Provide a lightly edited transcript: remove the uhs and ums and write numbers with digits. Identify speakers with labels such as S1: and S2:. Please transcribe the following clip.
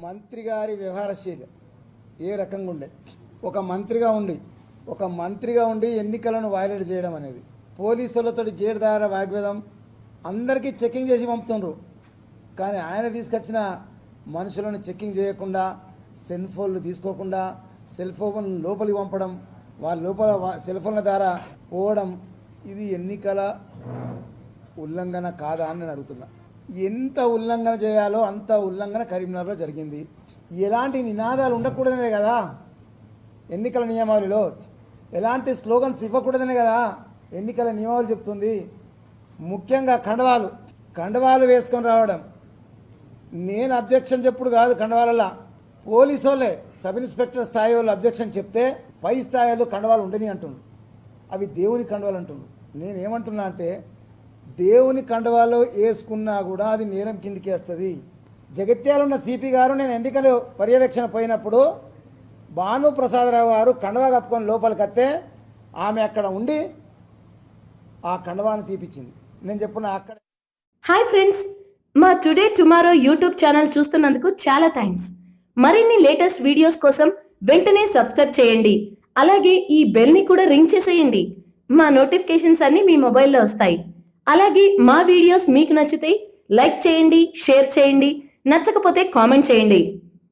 S1: మంత్రి గారి వ్యవహారశైలి ఏ రకంగా ఉండే ఒక మంత్రిగా ఉండి ఎన్నికలను వైలేట్ చేయడం అనేది పోలీసులతో గేట్ ద్వారా వాగ్వేదం అందరికీ చెకింగ్ చేసి పంపుతుండ్రు. కానీ ఆయన తీసుకొచ్చిన మనుషులను చెకింగ్ చేయకుండా సెల్ ఫోన్లు తీసుకోకుండా సెల్ ఫోన్ లోపలికి పంపడం వాళ్ళ లోపల సెల్ ఫోన్ల ద్వారా పోవడం ఇది ఎన్నికల ఉల్లంఘన కాదా అని నేను అడుగుతున్నా. ఎంత ఉల్లంఘన చేయాలో అంత ఉల్లంఘన కరీంనగర్లో జరిగింది. ఎలాంటి నినాదాలు ఉండకూడదనే కదా ఎన్నికల నియమావళిలో, ఎలాంటి స్లోగన్స్ ఇవ్వకూడదనే కదా ఎన్నికల నియమావళి చెప్తుంది. ముఖ్యంగా కండవాలు వేసుకొని రావడం. నేను అబ్జెక్షన్ చెప్పుడు కాదు, కండవాలలా పోలీసు వాళ్ళే సబ్ ఇన్స్పెక్టర్ స్థాయి వాళ్ళు అబ్జెక్షన్ చెప్తే పై స్థాయిలో కండవాలు ఉండని అంటుండ్రు. అవి దేవుని కండవాలు అంటుండ్రు. నేనేమంటున్నా అంటే దేవుని కండవాలో వేసుకున్నా కూడా అది నేరం కిందికి వస్తుంది. జగిత్యాల ఉన్న సిపి గారు నేను ఎన్నికలు పర్యవేక్షణ పోయినప్పుడు భాను ప్రసాదరావు గారు కండవా కప్పుకొని లోపలికి వస్తే ఆమె అక్కడ ఉండి ఆ కండవాను తీపిచ్చింది. నేను చెప్పున్నా అక్కడ.
S2: హాయ్ ఫ్రెండ్స్, మా టుడే టుమారో యూట్యూబ్ ఛానల్ చూస్తున్నందుకు చాలా థ్యాంక్స్. మరిన్ని లేటెస్ట్ వీడియోస్ కోసం వెంటనే సబ్స్క్రైబ్ చేయండి. అలాగే ఈ బెల్ ని కూడా రింగ్ చేసేయండి. మా నోటిఫికేషన్స్ అన్ని మీ మొబైల్లో వస్తాయి. అలాగే మా వీడియోస్ మీకు నచ్చితే లైక్ చేయండి, షేర్ చేయండి, నచ్చకపోతే కామెంట్ చేయండి.